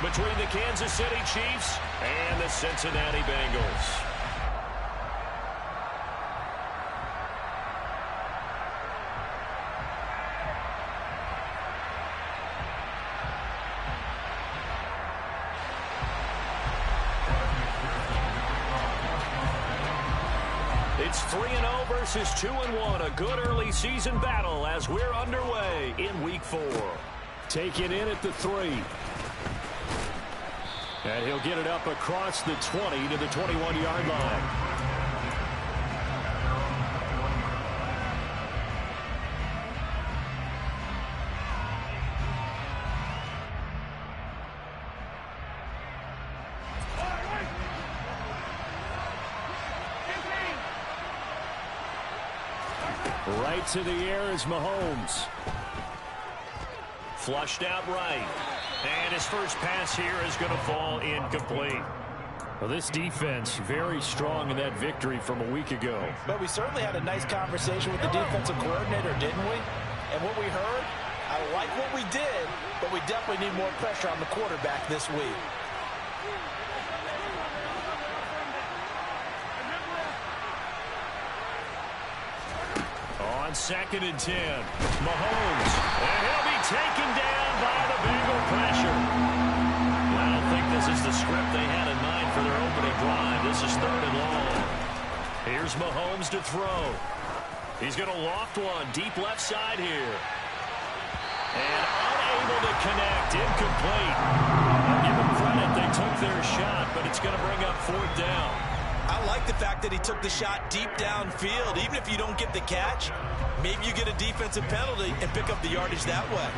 between the Kansas City Chiefs and the Cincinnati Bengals. It's 3-0 versus 2-1. A good early season battle as we're underway in Week 4. Taken in at the 3. And he'll get it up across the 20 to the 21-yard line. Right to the air is Mahomes. Flushed out right. And his first pass here is going to fall incomplete. Well, this defense very strong in that victory from a week ago. But we certainly had a nice conversation with the defensive coordinator, didn't we? And what we heard, I like what we did, but we definitely need more pressure on the quarterback this week. On 2nd and 10, Mahomes, and he'll be taken down by the Bengal pressure. I don't think this is the script they had in mind for their opening drive. This is 3rd and long. Here's Mahomes to throw. He's going to loft one deep left side here. And unable to connect, incomplete. I'll give them credit, they took their shot, but it's going to bring up 4th down. I like the fact that he took the shot deep downfield. Even if you don't get the catch, maybe you get a defensive penalty and pick up the yardage that way.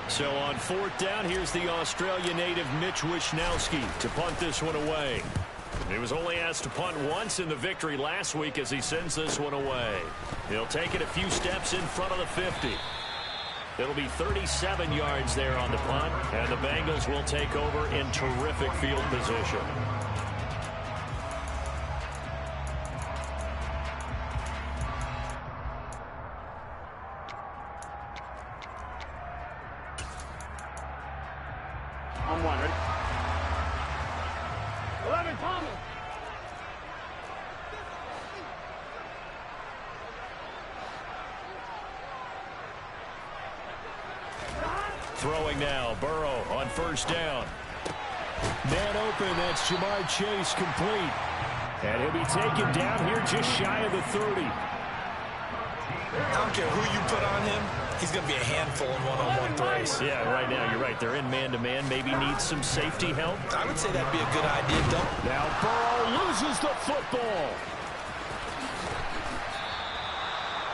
So on 4th down, here's the Australia native Mitch Wishnowski to punt this one away. He was only asked to punt once in the victory last week as he sends this one away. He'll take it a few steps in front of the 50. It'll be 37 yards there on the punt, and the Bengals will take over in terrific field position. I'm wondering. 11 Thomas. Throwing now, Burrow on 1st down. Man open, that's Jamar Chase complete. And he'll be taken down here just shy of the 30. I don't care who you put on him, he's going to be a handful in one-on-one throws. Yeah, right now you're right. They're in man-to-man. Maybe needs some safety help. I would say that'd be a good idea, though. Now Burrow loses the football.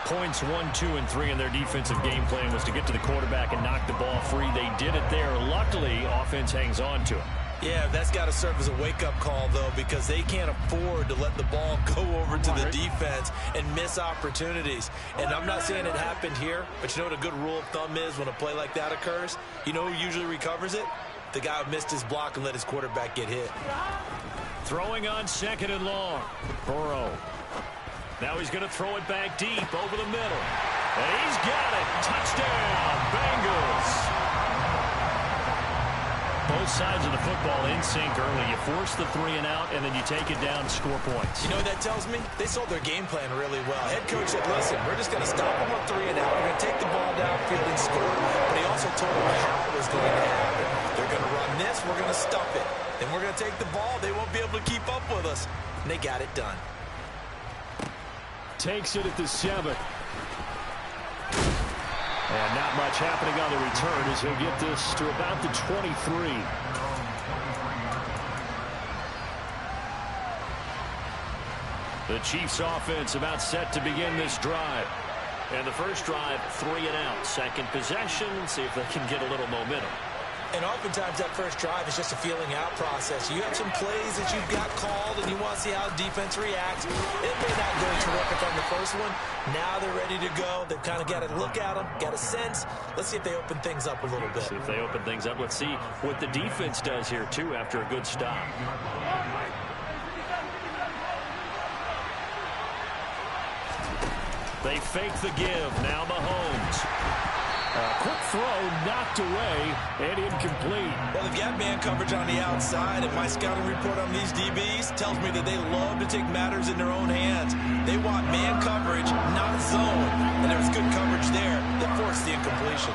Points 1, 2, and 3 in their defensive game plan was to get to the quarterback and knock the ball free. They did it there. Luckily, offense hangs on to it. Yeah, that's got to serve as a wake-up call, though, because they can't afford to let the ball go over to the defense and miss opportunities. And I'm not saying it happened here, but you know what a good rule of thumb is when a play like that occurs? You know who usually recovers it? The guy who missed his block and let his quarterback get hit. Throwing on 2nd and long. Burrow. Now he's going to throw it back deep over the middle. And he's got it. Touchdown, Bengals. Both sides of the football in sync early. You force the 3 and out, and then you take it down to score points. You know what that tells me? They sold their game plan really well. Head coach said, listen, we're just going to stop them on 3 and out. We're going to take the ball downfield and score. But he also told them how it was going to happen. They're going to run this. We're going to stuff it. Then we're going to take the ball. They won't be able to keep up with us. And they got it done. Takes it at the 7. And not much happening on the return as he'll get this to about the 23. The Chiefs offense about set to begin this drive. And the first drive, 3 and out. Second possession, see if they can get a little momentum. And oftentimes that first drive is just a feeling out process. You have some plays that you've got called and you want to see how the defense reacts. It may not go terrific on the first one. Now they're ready to go. They've kind of got to look at them, got a sense. Let's see if they open things up a little bit. See if they open things up. Let's see what the defense does here, too, after a good stop. They fake the give. Now Mahomes. Quick throw knocked away and incomplete. Well, they've got man coverage on the outside, and my scouting report on these DBs tells me that they love to take matters in their own hands. They want man coverage, not zone, and there was good coverage there that forced the incompletion.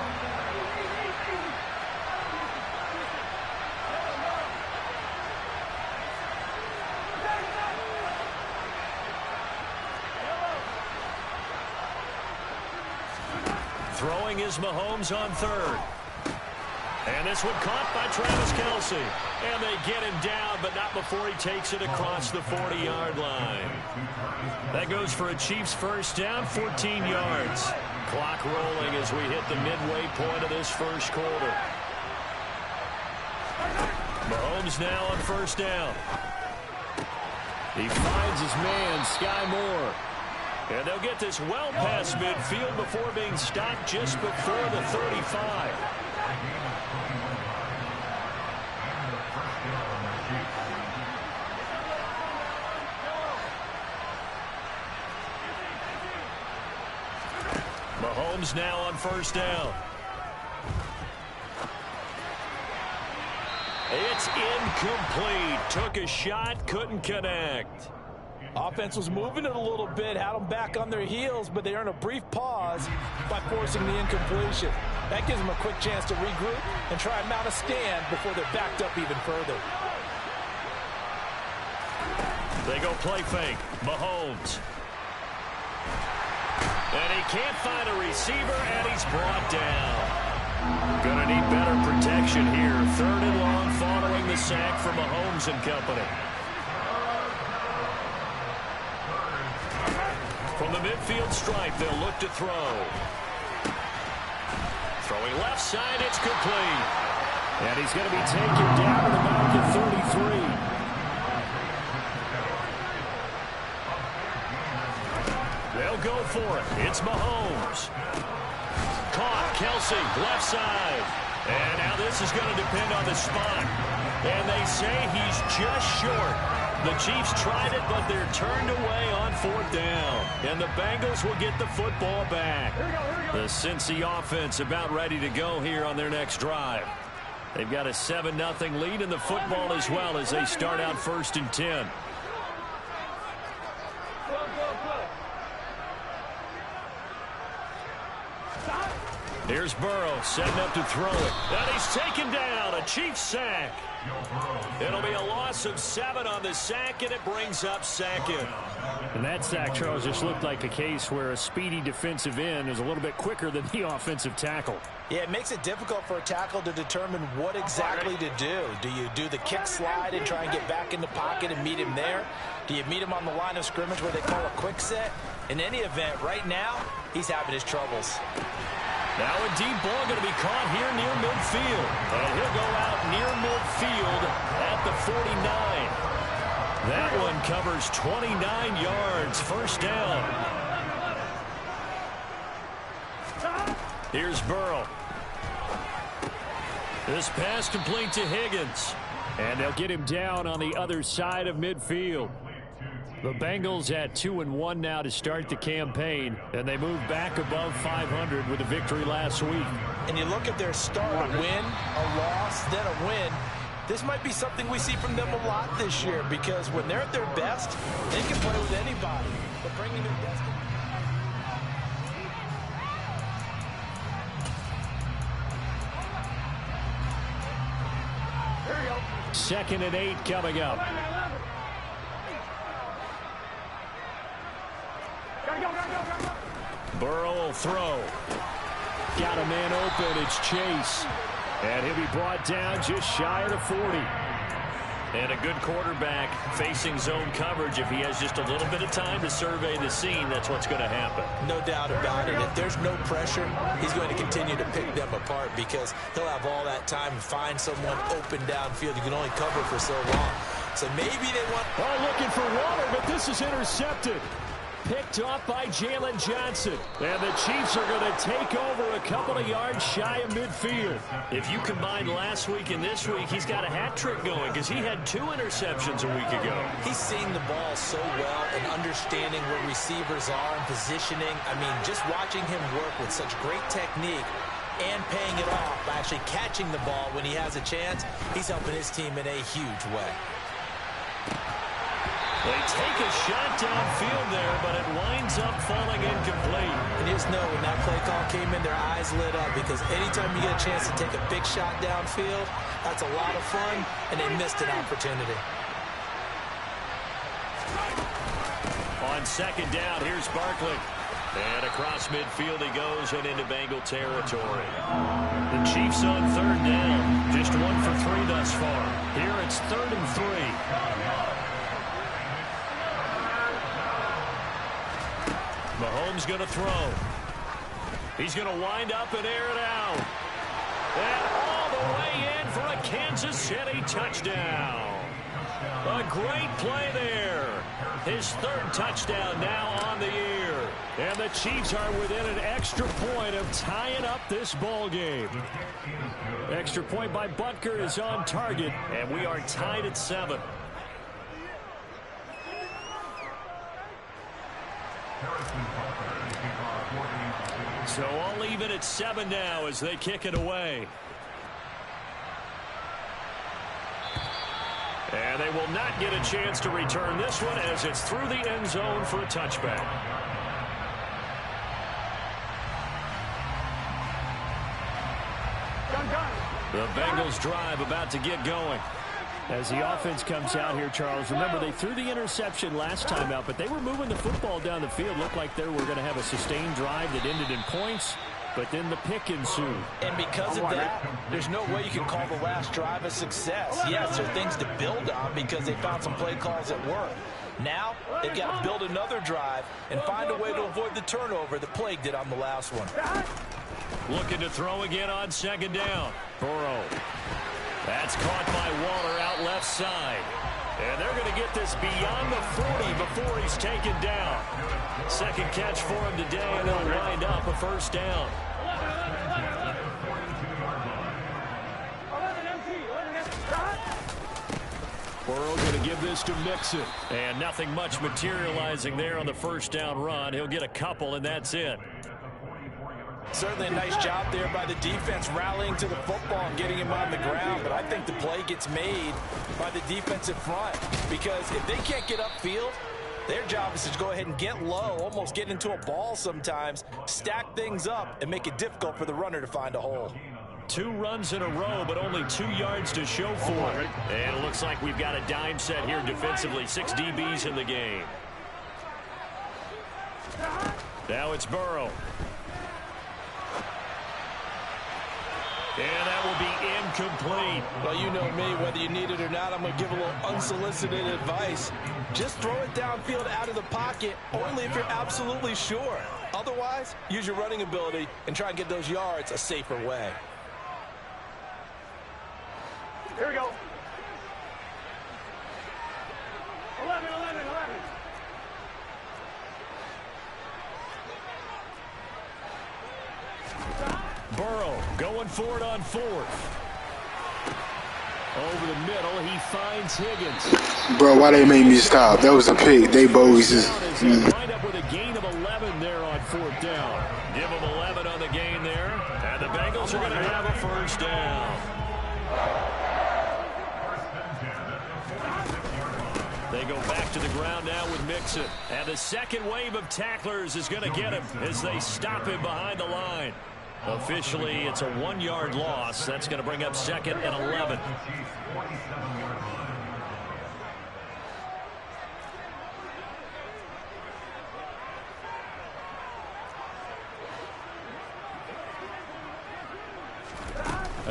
Throwing is Mahomes on third. And this one caught by Travis Kelce. And they get him down, but not before he takes it across the 40-yard line. That goes for a Chiefs first down, 14 yards. Clock rolling as we hit the midway point of this first quarter. Mahomes now on first down. He finds his man, Sky Moore. And they'll get this well past midfield before being stopped just before the 35. Mahomes now on first down. It's incomplete. Took a shot, couldn't connect. Offense was moving it a little bit, had them back on their heels, but they earned a brief pause by forcing the incompletion. That gives them a quick chance to regroup and try and mount a stand before they're backed up even further. They go play fake. Mahomes. And he can't find a receiver, and he's brought down. Gonna need better protection here. Third and long following the sack from Mahomes and company. From the midfield stripe, they'll look to throw. Throwing left side, it's complete. And he's going to be taken down at about the 33. They'll go for it. It's Mahomes. Caught, Kelce, left side. And now this is going to depend on the spot. And they say he's just short. The Chiefs tried it, but they're turned away on fourth down. And the Bengals will get the football back. The Cincy offense about ready to go here on their next drive. They've got a 7-0 lead in the football as well as they start out first and 10. Here's Burrow setting up to throw it. And he's taken down. A Chiefs sack. It'll be a loss of 7 on the sack, and it brings up second. And that sack, Charles, just looked like a case where a speedy defensive end is a little bit quicker than the offensive tackle. Yeah, it makes it difficult for a tackle to determine what exactly to do. Do you do the kick slide and try and get back in the pocket and meet him there? Do you meet him on the line of scrimmage where they call a quick set? In any event, right now, he's having his troubles. Now a deep ball going to be caught here near midfield. And he'll go out near midfield at the 49. That one covers 29 yards. First down. Here's Burrow. This pass complete to Higgins. And they'll get him down on the other side of midfield. The Bengals at 2-1 now to start the campaign, and they move back above 500 with a victory last week. And you look at their start, a win, a loss, then a win. This might be something we see from them a lot this year because when they're at their best, they can play with anybody. But bringing their best. Second and 8 coming up. Burrow will throw. Got a man open. It's Chase. And he'll be brought down just shy of the 40. And a good quarterback facing zone coverage. If he has just a little bit of time to survey the scene, that's what's going to happen. No doubt about it. If there's no pressure, he's going to continue to pick them apart because he'll have all that time to find someone open downfield. You can only cover for so long. So maybe they want... Oh, looking for Waller, but this is intercepted. Picked off by Jalen Johnson. And the Chiefs are going to take over a couple of yards shy of midfield. If you combine last week and this week, he's got a hat trick going because he had 2 interceptions a week ago. He's seeing the ball so well and understanding where receivers are and positioning. I mean, just watching him work with such great technique, and paying it off by actually catching the ball when he has a chance. He's helping his team in a huge way. They take a shot downfield there, but it winds up falling incomplete. And you just know when that play call came in, their eyes lit up, because anytime you get a chance to take a big shot downfield, that's a lot of fun, and they missed an opportunity. On second down, here's Barkley. And across midfield he goes and into Bengal territory. The Chiefs on third down. Just 1 for 3 thus far. Here it's 3rd and 3. Mahomes going to throw. He's going to wind up and air it out. And all the way in for a Kansas City touchdown. A great play there. His 3rd touchdown now on the year. And the Chiefs are within an extra point of tying up this ball game. Extra point by Butker is on target, and we are tied at 7. So all even at 7 now as they kick it away. And they will not get a chance to return this one as it's through the end zone for a touchback. The Bengals drive about to get going. As the offense comes out here, Charles, remember they threw the interception last time out, but they were moving the football down the field. Looked like they were going to have a sustained drive that ended in points, but then the pick ensued. And because of that, there's no way you can call the last drive a success. Yes, there are things to build on because they found some play calls that work. Now, they've got to build another drive and find a way to avoid the turnover that plagued it on the last one. Looking to throw again on second down. Burrow. That's caught by Waller out left side. And they're going to get this beyond the 40 before he's taken down. Second catch for him today, and they'll wind up a first down. Burrow going to give this to Mixon. And nothing much materializing there on the first down run. He'll get a couple, and that's it. Certainly a nice job there by the defense rallying to the football and getting him on the ground. But I think the play gets made by the defensive front, because if they can't get upfield, their job is to go ahead and get low, almost get into a ball sometimes, stack things up, and make it difficult for the runner to find a hole. 2 runs in a row, but only 2 yards to show for it. And it looks like we've got a dime set here defensively. 6 DBs in the game. Now it's Burrow. And that will be incomplete. Well, you know me, whether you need it or not, I'm going to give a little unsolicited advice. Just throw it downfield out of the pocket, only if you're absolutely sure. Otherwise, use your running ability and try and get those yards a safer way. Here we go. 11. Burrow going for it on 4th. Over the middle, he finds Higgins. Bro, why they made me stop? That was a pick. They bogus. Wind up with a gain of 11 there on 4th down. Give them 11 on the gain there. And the Bengals are going to have a first down. They go back to the ground now with Mixon. And the second wave of tacklers is going to get him as they stop him behind the line. Officially, it's a 1-yard loss. That's going to bring up 2nd and 11.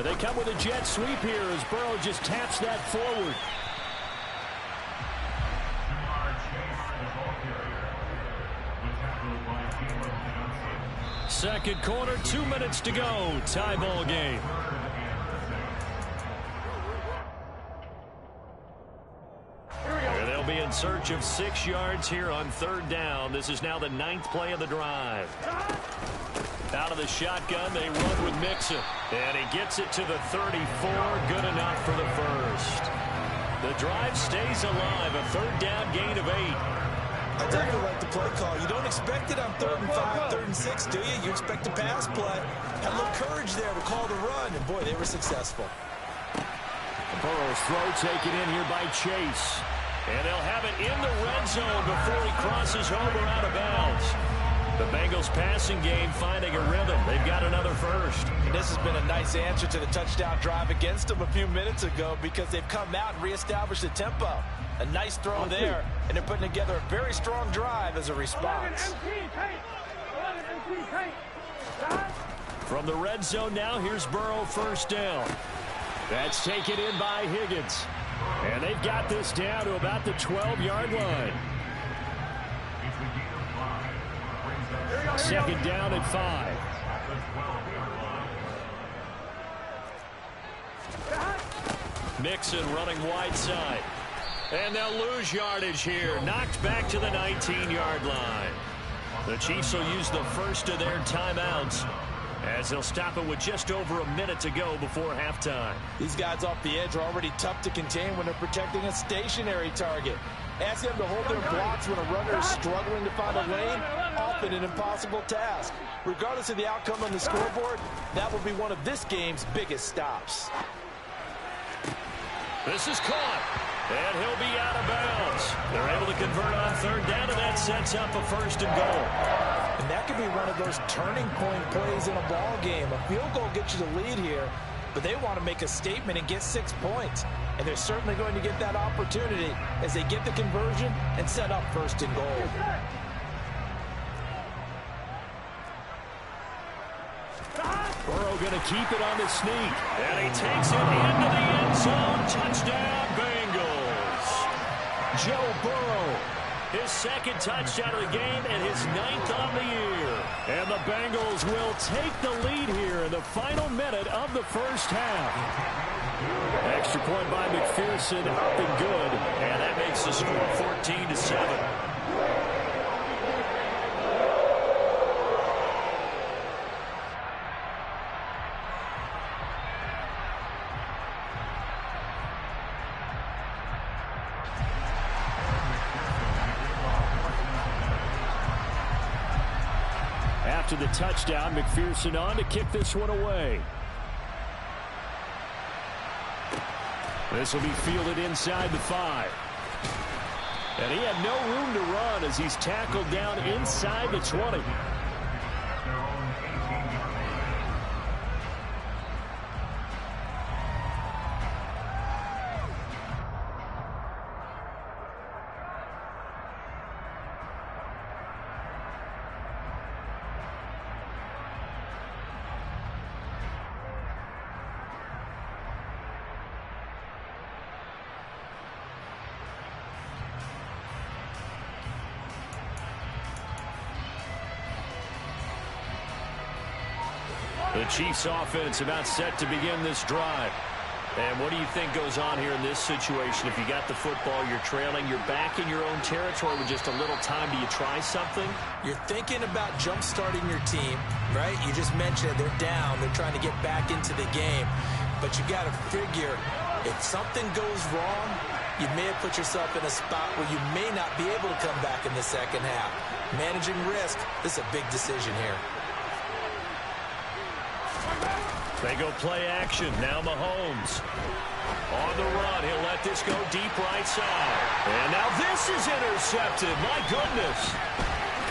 They come with a jet sweep here as Burrow just taps that forward. Second quarter, 2 minutes to go. Tie ball game. And they'll be in search of 6 yards here on 3rd down. This is now the 9th play of the drive. Out of the shotgun, they run with Mixon. And he gets it to the 34. Good enough for the first. The drive stays alive. A 3rd down gain of 8. I definitely like the play call. You don't expect it on 3rd and 5, 3rd and 6, do you? You expect a pass play. Had a little courage there to call the run, and boy, they were successful. Burrow's throw taken in here by Chase. And they'll have it in the red zone before he crosses over out of bounds. The Bengals passing game finding a rhythm. They've got another first. And this has been a nice answer to the touchdown drive against them a few minutes ago because they've come out and reestablished the tempo. A nice throw there, and they're putting together a very strong drive as a response. From the red zone now, here's Burrow, first down. That's taken in by Higgins. And they've got this down to about the 12-yard line. Second down at 5. Mixon running wide side. And they'll lose yardage here. Knocked back to the 19-yard line. The Chiefs will use the first of their timeouts as they'll stop it with just over a minute to go before halftime. These guys off the edge are already tough to contain when they're protecting a stationary target. Ask them to hold their blocks when a runner is struggling to find a lane, often an impossible task. Regardless of the outcome on the scoreboard, that will be one of this game's biggest stops. This is caught, and he'll be out of bounds. They're able to convert on 3rd down, and that sets up a 1st and goal. And that could be one of those turning point plays in a ball game. A field goal gets you the lead here, but they want to make a statement and get 6 points. And they're certainly going to get that opportunity as they get the conversion and set up 1st and goal. Burrow going to keep it on the sneak. And he takes it into the end zone. Touchdown, Bengals. Joe Burrow, his 2nd touchdown of the game and his 9th on the year. And the Bengals will take the lead here in the final minute of the first half. Extra point by McPherson, up and good. And that makes the score 14-7. After the touchdown, McPherson on to kick this one away. This will be fielded inside the 5. And he had no room to run as he's tackled down inside the 20. The Chiefs offense about set to begin this drive. And what do you think goes on here in this situation? If you got the football, you're trailing, you're back in your own territory with just a little time. Do you try something? You're thinking about jump-starting your team, right? You just mentioned they're down. They're trying to get back into the game. But you got to figure if something goes wrong, you may have put yourself in a spot where you may not be able to come back in the second half. Managing risk, this is a big decision here. They go play action. Now Mahomes. On the run. He'll let this go deep right side. And now this is intercepted. My goodness.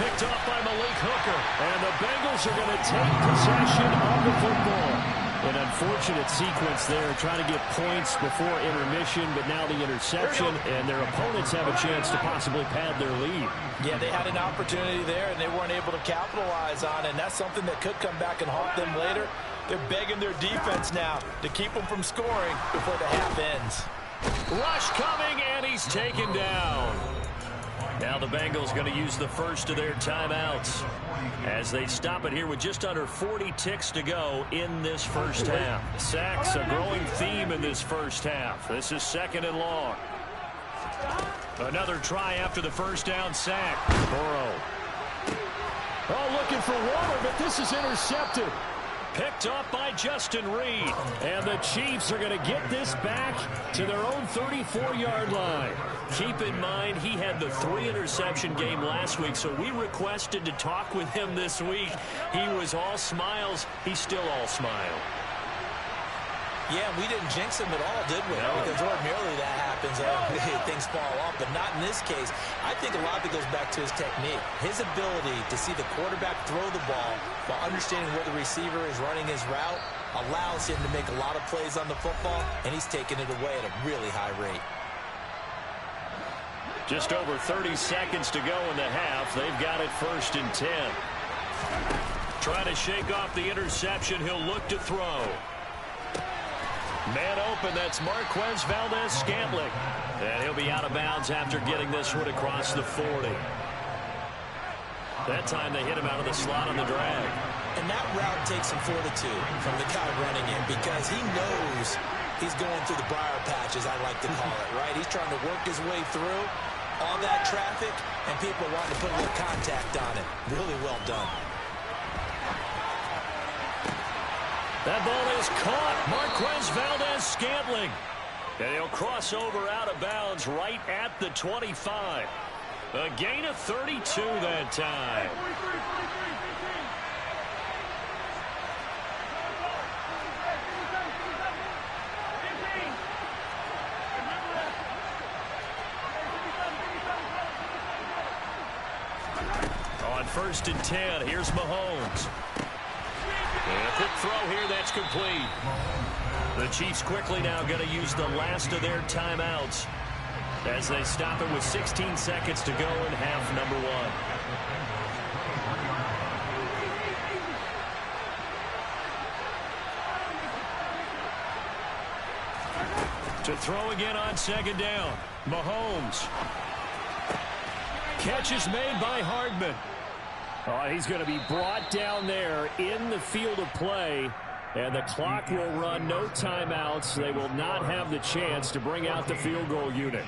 Picked off by Malik Hooker. And the Bengals are going to take possession of the football. An unfortunate sequence there, trying to get points before intermission, but now the interception, and their opponents have a chance to possibly pad their lead. Yeah, they had an opportunity there, and they weren't able to capitalize on it, and that's something that could come back and haunt them later. They're begging their defense now to keep them from scoring before the half ends. Rush coming, and he's taken down. Now the Bengals going to use the first of their timeouts as they stop it here with just under 40 ticks to go in this first half. Sacks, a growing theme in this first half. This is 2nd and long. Another try after the first down sack. Burrow. Oh, looking for Waller, but this is intercepted. Picked off by Justin Reed. And the Chiefs are going to get this back to their own 34-yard line. Keep in mind, he had the 3-interception game last week, so we requested to talk with him this week. He was all smiles. He's still all smile. Yeah, we didn't jinx him at all, did we? No. Because ordinarily that happens. Things fall off, but not in this case. I think a lot of it goes back to his technique. His ability to see the quarterback throw the ball while understanding where the receiver is running his route allows him to make a lot of plays on the football, and he's taking it away at a really high rate. Just over 30 seconds to go in the half. They've got it 1st and 10. Trying to shake off the interception. He'll look to throw. Man open, that's Marquez Valdez-Scantling. And he'll be out of bounds after getting this one across the 40. That time they hit him out of the slot on the drag. And that route takes some fortitude from the guy running in because he knows he's going through the briar patch, as I like to call it, right? He's trying to work his way through all that traffic, and people are wanting to put a little contact on it. Really well done. That ball is caught. Marquez Valdez-Scantling. And he'll cross over out of bounds right at the 25. A gain of 32 that time. On 1st and 10, here's Mahomes. And a quick throw here, that's complete. The Chiefs quickly now going to use the last of their timeouts as they stop it with 16 seconds to go in half number 1. To throw again on 2nd down. Mahomes. Catch is made by Hardman. Oh, he's going to be brought down there in the field of play. And the clock will run, no timeouts. They will not have the chance to bring out the field goal unit.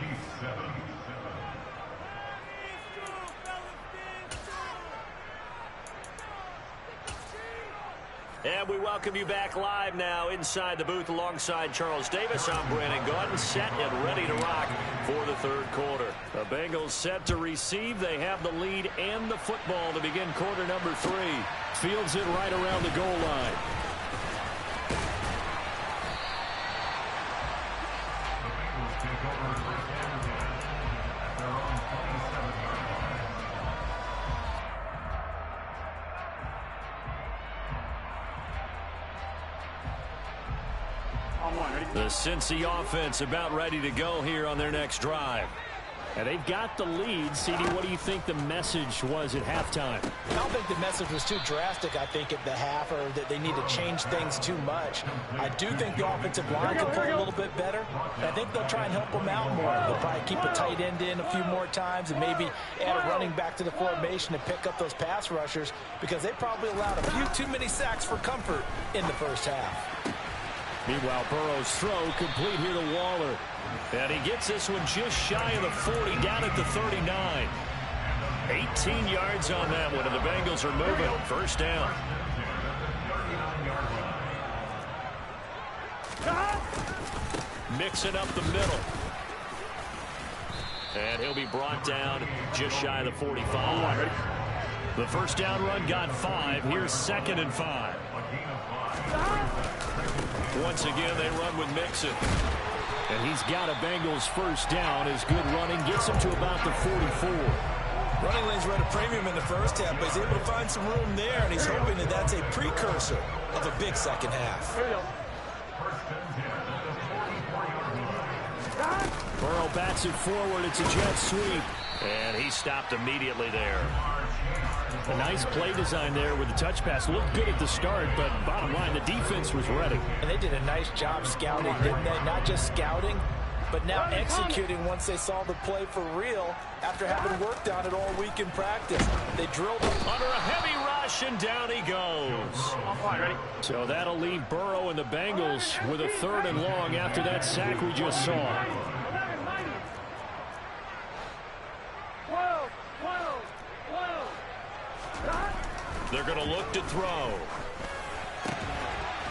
And we welcome you back live now inside the booth alongside Charles Davis. I'm Brandon Gaudin, set and ready to rock for the 3rd quarter. The Bengals set to receive. They have the lead and the football to begin quarter number 3. Fields it right around the goal line. The Cincy offense about ready to go here on their next drive. And they've got the lead. CD, what do you think the message was at halftime? I don't think the message was too drastic, I think, at the half, or that they need to change things too much. I do think the offensive line can play a little bit better. I think they'll try and help them out more. They'll probably keep a tight end in a few more times and maybe add a running back to the formation to pick up those pass rushers because they probably allowed a few too many sacks for comfort in the first half. Meanwhile, Burrow's throw complete here to Waller. And he gets this one just shy of the 40, down at the 39. 18 yards on that one, and the Bengals are moving. 1st down. Mixing up the middle. And he'll be brought down just shy of the 45. The 1st down run got 5. Here's 2nd and 5. Once again, they run with Mixon. And he's got a Bengals 1st down. His good running gets him to about the 44. Running lanes were at a premium in the first half, but he's able to find some room there, and he's hoping that that's a precursor of a big second half. Burrow bats it forward. It's a jet sweep. And he stopped immediately there. A nice play design there with the touch pass. Looked good at the start, but bottom line, the defense was ready. And they did a nice job scouting, didn't they? Not just scouting, but now executing once they saw the play for real after having worked on it all week in practice. They drilled him under a heavy rush, and down he goes. So that'll leave Burrow and the Bengals with a 3rd and long after that sack we just saw. They're going to look to throw.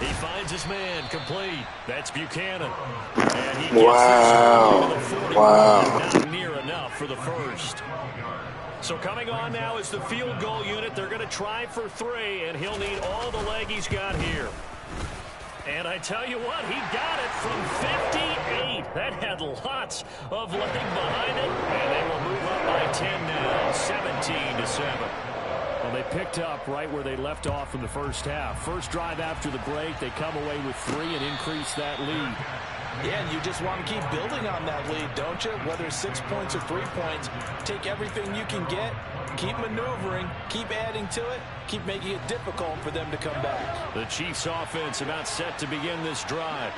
He finds his man complete. That's Buchanan. And he gets Wow. this to the 41. Wow. Not near enough for the first. So coming on now is the field goal unit. They're going to try for 3, and he'll need all the leg he's got here. And I tell you what, he got it from 58. That had lots of leg behind it. And they will move up by 10 now, 17-7. Well, they picked up right where they left off in the first half. First drive after the break, they come away with 3 and increase that lead. Yeah, and you just want to keep building on that lead, don't you? Whether it's 6 points or 3 points, take everything you can get, keep maneuvering, keep adding to it, keep making it difficult for them to come back. The Chiefs offense about set to begin this drive.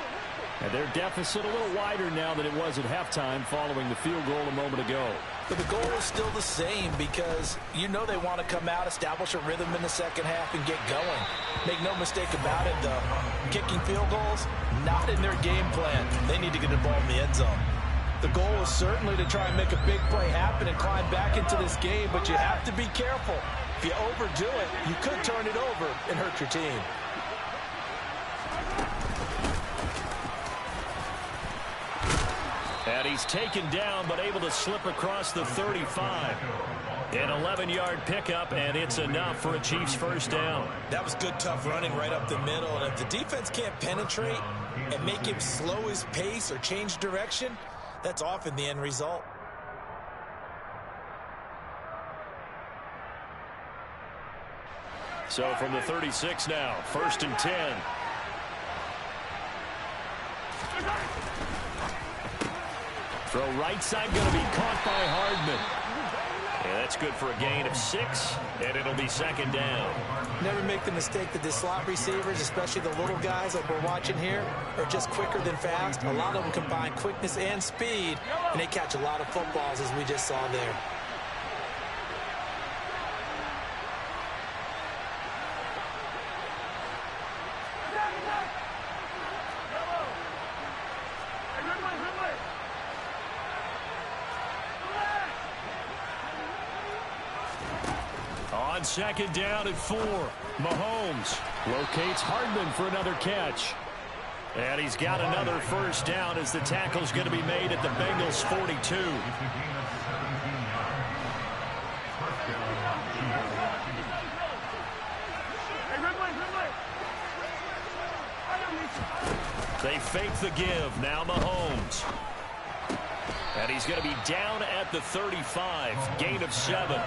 And their deficit a little wider now than it was at halftime following the field goal a moment ago. But the goal is still the same because you know they want to come out, establish a rhythm in the second half, and get going. Make no mistake about it, though. Kicking field goals, not in their game plan. They need to get the ball in the end zone. The goal is certainly to try and make a big play happen and climb back into this game, but you have to be careful. If you overdo it, you could turn it over and hurt your team. And he's taken down, but able to slip across the 35. An 11-yard pickup, and it's enough for a Chiefs first down. That was good, tough running right up the middle. And if the defense can't penetrate and make him slow his pace or change direction, that's often the end result. So from the 36 now, 1st and 10. Throw right side going to be caught by Hardman. And that's good for a gain of 6, and it'll be second down. Never make the mistake that the slot receivers, especially the little guys like we're watching here, are just quicker than fast. A lot of them combine quickness and speed, and they catch a lot of footballs, as we just saw there. On second down at 4, Mahomes locates Hardman for another catch. And he's got another first down as the tackle's going to be made at the Bengals 42. They fake the give. Now Mahomes. And he's going to be down at the 35. Gain of 7.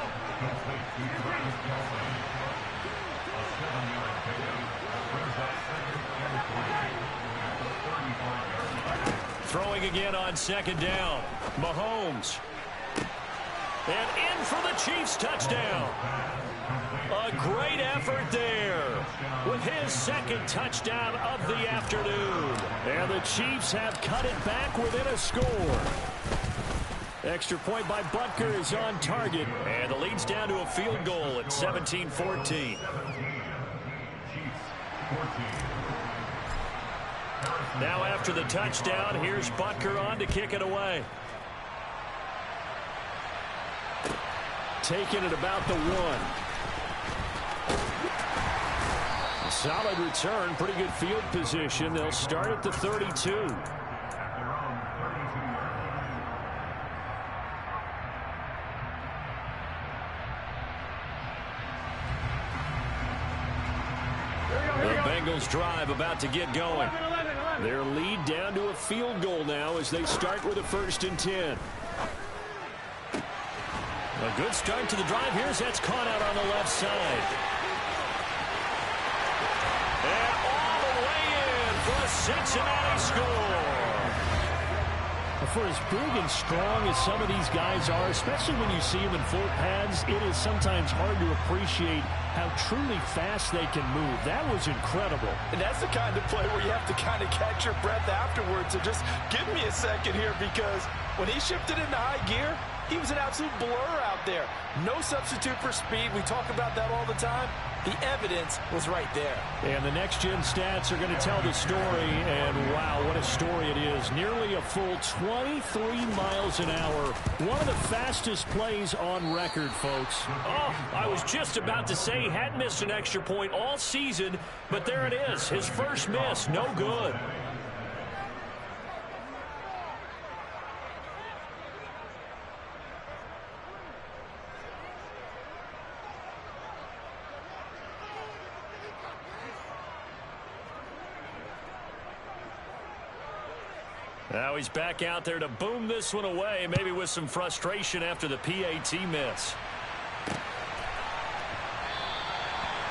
Throwing again on second down. Mahomes. And in for the Chiefs touchdown. A great effort there with his second touchdown of the afternoon. And the Chiefs have cut it back within a score. Extra point by Butker is on target. And the lead's down to a field goal at 17-14. Now after the touchdown, here's Butker on to kick it away. Taking it about the 1. Solid return, pretty good field position. They'll start at the 32. The Bengals drive about to get going. Their lead down to a field goal now as they start with a 1st and 10. A good start to the drive here as that's caught out on the left side. And all the way in for a Cincinnati score. For as big and strong as some of these guys are, especially when you see them in full pads, it is sometimes hard to appreciate how truly fast they can move. That was incredible. And that's the kind of play where you have to kind of catch your breath afterwards. So just give me a second here because When he shifted into high gear, he was an absolute blur out there. No substitute for speed. We talk about that all the time. The evidence was right there. And the next-gen stats are going to tell the story, and wow, what a story it is. Nearly a full 23 miles an hour. One of the fastest plays on record, folks. Oh, I was just about to say he hadn't missed an extra point all season, but there it is. His first miss, no good. Now he's back out there to boom this one away, maybe with some frustration after the PAT miss.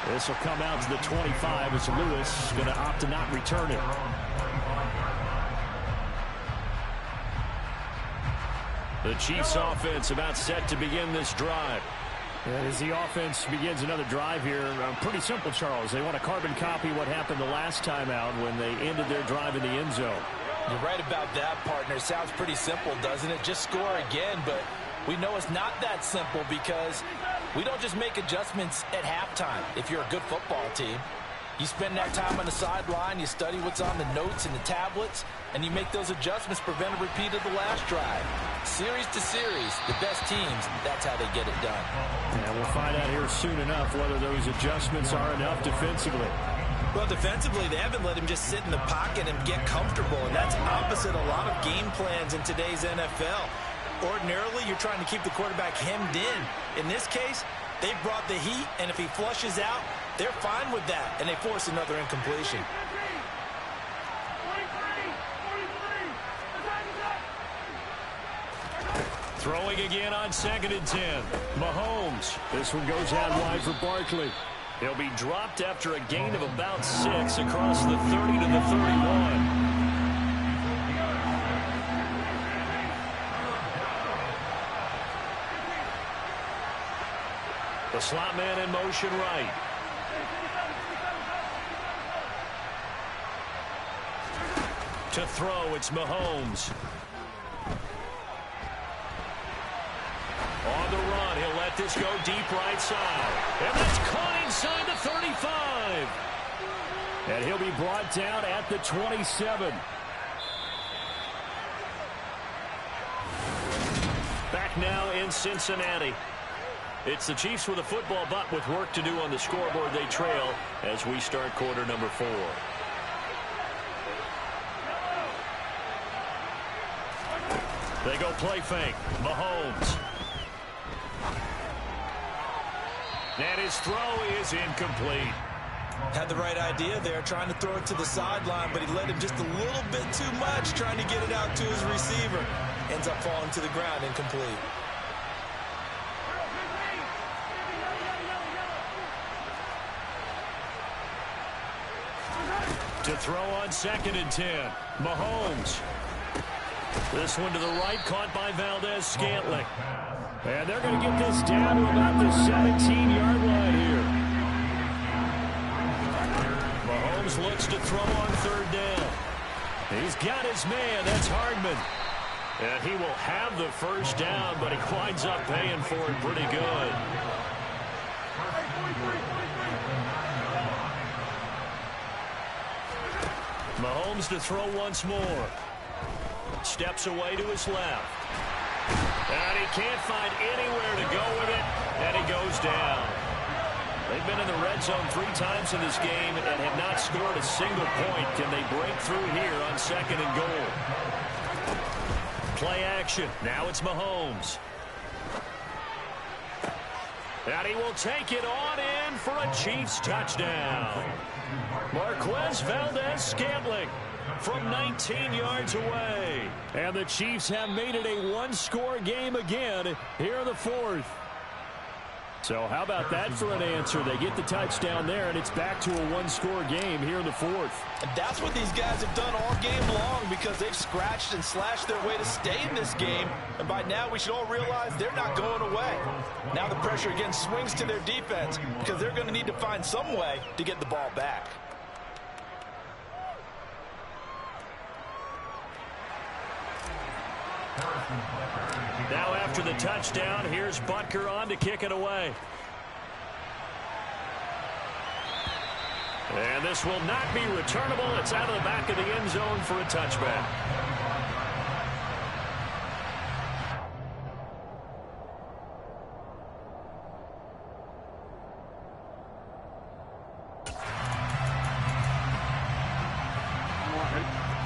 This will come out to the 25 as Lewis is going to opt to not return it. The Chiefs offense about set to begin this drive. And as the offense begins another drive here, pretty simple, Charles. They want to carbon copy what happened the last time out when they ended their drive in the end zone. You're right about that, partner. Sounds pretty simple, doesn't it? Just score again, but we know it's not that simple because we don't just make adjustments at halftime. If you're a good football team, you spend that time on the sideline, you study what's on the notes and the tablets, and you make those adjustments, prevent a repeat of the last drive. Series to series, the best teams, that's how they get it done. And we'll find out here soon enough whether those adjustments are enough defensively. Well, defensively, they haven't let him just sit in the pocket and get comfortable, and that's opposite a lot of game plans in today's NFL. Ordinarily, you're trying to keep the quarterback hemmed in. In this case, they brought the heat, and if he flushes out, they're fine with that, and they force another incompletion. Throwing again on 2nd and 10. Mahomes. This one goes out wide for Barkley. He'll be dropped after a gain of about 6 across the 30 to the 31. The slot man in motion right. To throw, it's Mahomes. On the run, he'll let this go deep right side. And that's caught inside the 35. And he'll be brought down at the 27. Back now in Cincinnati. It's the Chiefs with a football, but with work to do on the scoreboard. They trail as we start quarter number 4. They go play fake. Mahomes. And his throw is incomplete. Had the right idea there, trying to throw it to the sideline, but he let him just a little bit too much, trying to get it out to his receiver. Ends up falling to the ground, incomplete. To throw on 2nd and 10. Mahomes. This one to the right, caught by Valdez-Scantling. And they're going to get this down to about the 17-yard line here. Mahomes looks to throw on 3rd down. He's got his man. That's Hardman. And he will have the first down, but he winds up paying for it pretty good. Mahomes to throw once more. Steps away to his left. And he can't find anywhere to go with it, and he goes down. They've been in the red zone 3 times in this game and have not scored a single point. Can they break through here on 2nd and goal? Play action. Now it's Mahomes. And he will take it on in for a Chiefs touchdown. Marquez Valdez-Scantling from 19 yards away. And the Chiefs have made it a one-score game again here in the 4th. So how about that for an answer? They get the touchdown there, and it's back to a one-score game here in the 4th. And that's what these guys have done all game long because they've scratched and slashed their way to stay in this game. And by now, we should all realize they're not going away. Now the pressure again swings to their defense because they're going to need to find some way to get the ball back. Now after the touchdown, here's Butker on to kick it away. And this will not be returnable. It's out of the back of the end zone for a touchback.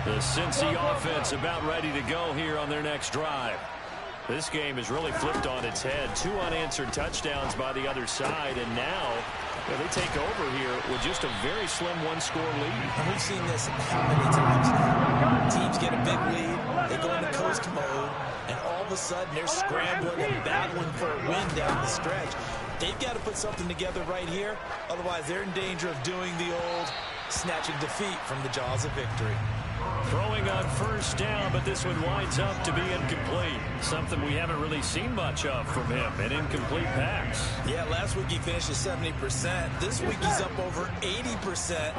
The Cincy offense about ready to go here on their next drive. This game is really flipped on its head. 2 unanswered touchdowns by the other side, and now they take over here with just a very slim one-score lead. And we've seen this how many times now. Teams get a big lead, they go into coast mode, and all of a sudden they're scrambling and battling for a win down the stretch. They've got to put something together right here, otherwise they're in danger of doing the old snatching defeat from the jaws of victory. Throwing on first down, but this one winds up to be incomplete. Something we haven't really seen much of from him, an incomplete pass. Yeah, last week he finished at 70%. This week he's up over 80%.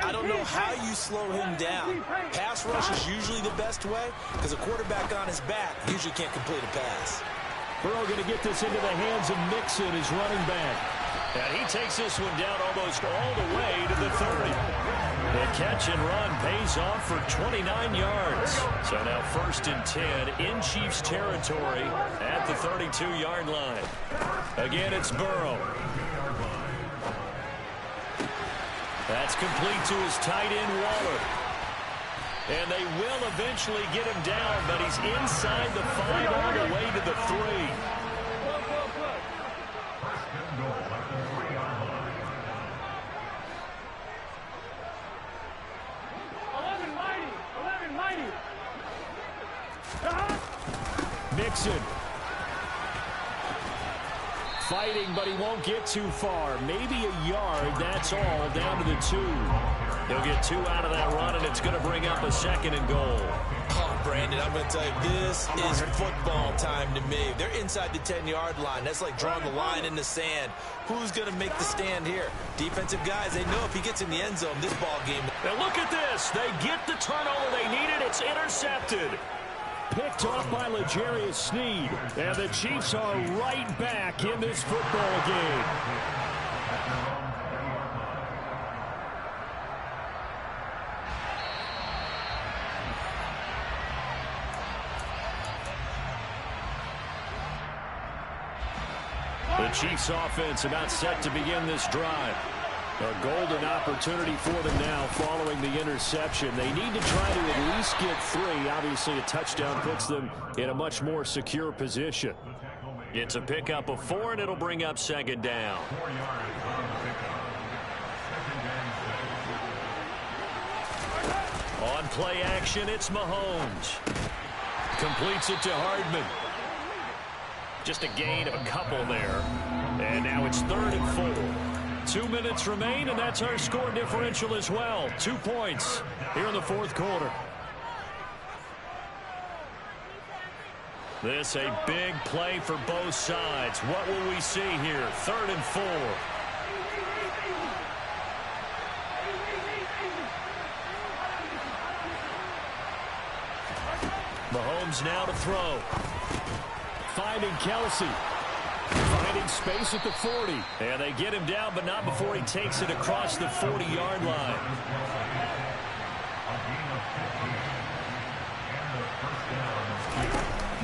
I don't know how you slow him down. Pass rush is usually the best way because a quarterback on his back usually can't complete a pass. Burrow going to get this into the hands of Mixon, his running back. And he takes this one down almost all the way to the 30. The catch and run pays off for 29 yards. So now 1st and 10 in Chiefs territory at the 32-yard line. Again, it's Burrow. That's complete to his tight end, Waller. And they will eventually get him down, but he's inside the 5 all the way to the 3. Mixon. Fighting, but he won't get too far. Maybe a yard, that's all, down to the 2. He'll get 2 out of that run, and it's going to bring up a 2nd and goal. Oh, Brandon, I'm going to tell you, this is football time to me. They're inside the 10-yard line. That's like drawing the line in the sand. Who's going to make the stand here? Defensive guys, they know if he gets in the end zone, this ball game. Now look at this. They get the turnover they needed. It's intercepted. Picked off by L'Jarius Sneed. And the Chiefs are right back in this football game. The Chiefs offense about set to begin this drive. A golden opportunity for them now following the interception. They need to try to at least get 3. Obviously, a touchdown puts them in a much more secure position. It's a pickup of 4, and it'll bring up 2nd down. On play action, it's Mahomes. Completes it to Hardman. Just a gain of a couple there. And now it's 3rd and 4. 2 minutes remain, and that's our score differential as well. 2 points here in the 4th quarter. This a big play for both sides. What will we see here? 3rd and 4. Mahomes now to throw. Finding Kelsey. Finding space at the 40. And they get him down, but not before he takes it across the 40-yard line.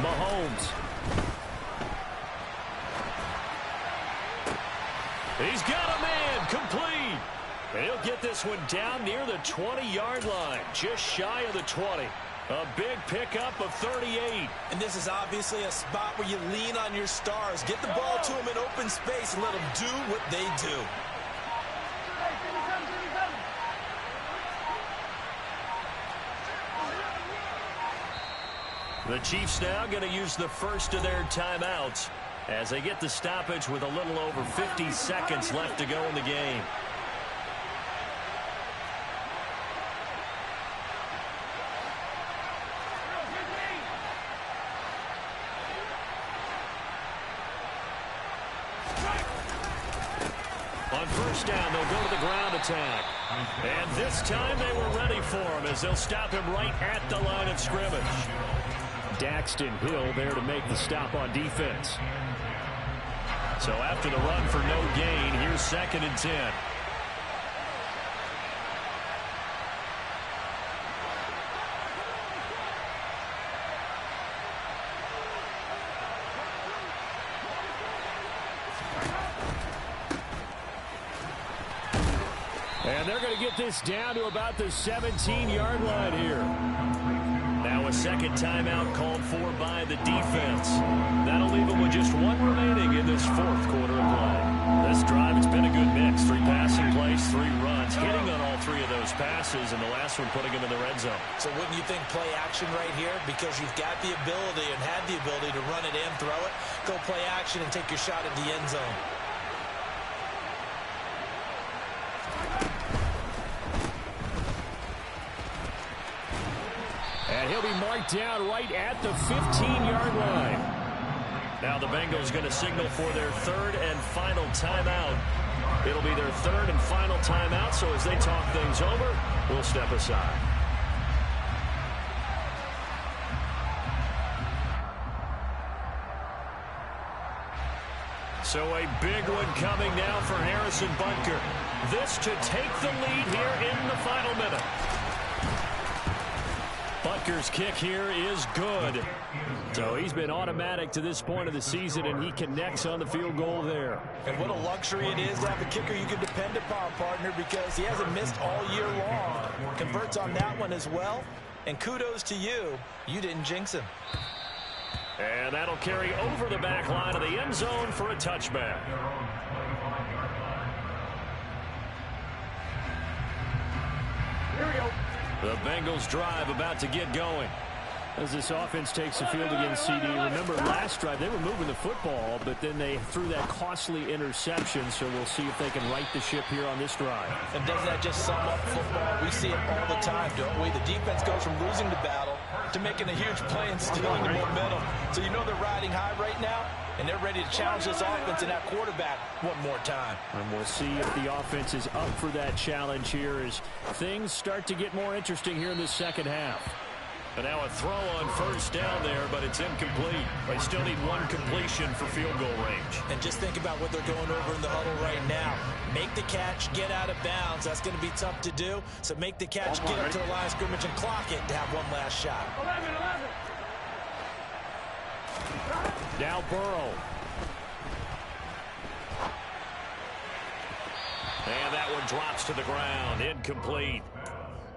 Mahomes. He's got a man complete. And he'll get this one down near the 20-yard line, just shy of the 20. A big pickup of 38. And this is obviously a spot where you lean on your stars. Get the ball to them in open space and let them do what they do. The Chiefs now going to use the first of their timeouts as they get the stoppage with a little over 50 seconds left to go in the game. On first down, they'll go to the ground attack. And this time they were ready for him as they'll stop him right at the line of scrimmage. Daxton Hill there to make the stop on defense. So after the run for no gain, here's 2nd and 10. And they're going to get this down to about the 17-yard line here. Now a second timeout called for by the defense. That'll leave them with just one remaining in this 4th quarter of play. This drive, it's been a good mix. 3 passing plays, 3 runs, hitting on all 3 of those passes, and the last one putting them in the red zone. So wouldn't you think play action right here? Because you've got the ability and had the ability to run it and throw it. Go play action and take your shot at the end zone. And he'll be marked down right at the 15-yard line. Now the Bengals going to signal for their 3rd and final timeout. It'll be their 3rd and final timeout, so as they talk things over, we'll step aside. So a big one coming now for Harrison Butker. This to take the lead here in the final minute. Butker's kick here is good. So he's been automatic to this point of the season, and he connects on the field goal there. And what a luxury it is to have a kicker you can depend upon, partner, because he hasn't missed all year long. Converts on that one as well. And kudos to you. You didn't jinx him. And that'll carry over the back line of the end zone for a touchback. Here we go. The Bengals drive about to get going. As this offense takes the field against CD, remember last drive they were moving the football, but then they threw that costly interception, so we'll see if they can right the ship here on this drive. And doesn't that just sum up football? We see it all the time, don't we? The defense goes from losing the battle to making a huge play and stealing the momentum. So you know they're riding high right now, and they're ready to challenge this offense and that quarterback one more time. And we'll see if the offense is up for that challenge here as things start to get more interesting here in the second half. And now a throw on first down there, but it's incomplete. They still need one completion for field goal range. And just think about what they're going over in the huddle right now. Make the catch, get out of bounds. That's going to be tough to do. So make the catch, get up to the line of scrimmage, and clock it to have one last shot. 11. Now Burrow. And that one drops to the ground. Incomplete.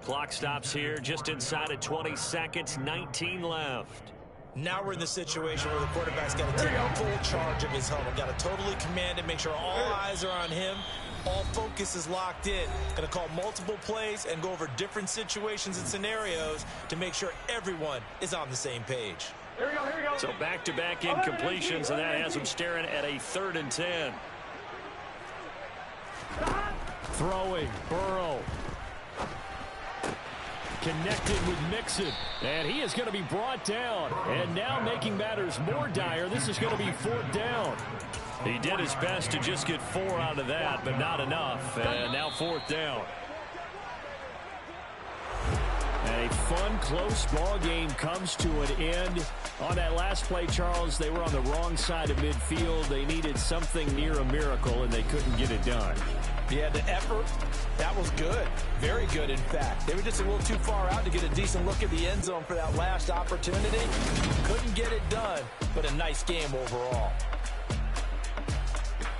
Clock stops here just inside of 20 seconds, 19 left. Now we're in the situation where the quarterback's got to take full charge of his huddle. Got to totally command it, make sure all eyes are on him. All focus is locked in. Going to call multiple plays and go over different situations and scenarios to make sure everyone is on the same page. Here we go, here we go. So back-to-back incompletions, and that has him staring at a 3rd and 10. Throwing, Burrow. Connected with Mixon, and he is going to be brought down. And now making matters more dire, this is going to be 4th down. He did his best to just get 4 out of that, but not enough. And now 4th down. And a fun, close ball game comes to an end. On that last play, Charles, they were on the wrong side of midfield. They needed something near a miracle, and they couldn't get it done. Yeah, the effort, that was good. Very good, in fact. They were just a little too far out to get a decent look at the end zone for that last opportunity. Couldn't get it done, but a nice game overall.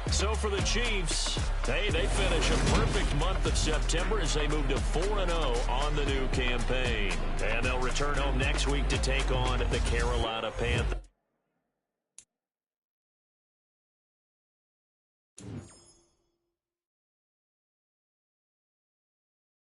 So for the Chiefs, hey, they finish a perfect month of September as they move to 4-0 on the new campaign. And they'll return home next week to take on the Carolina Panthers.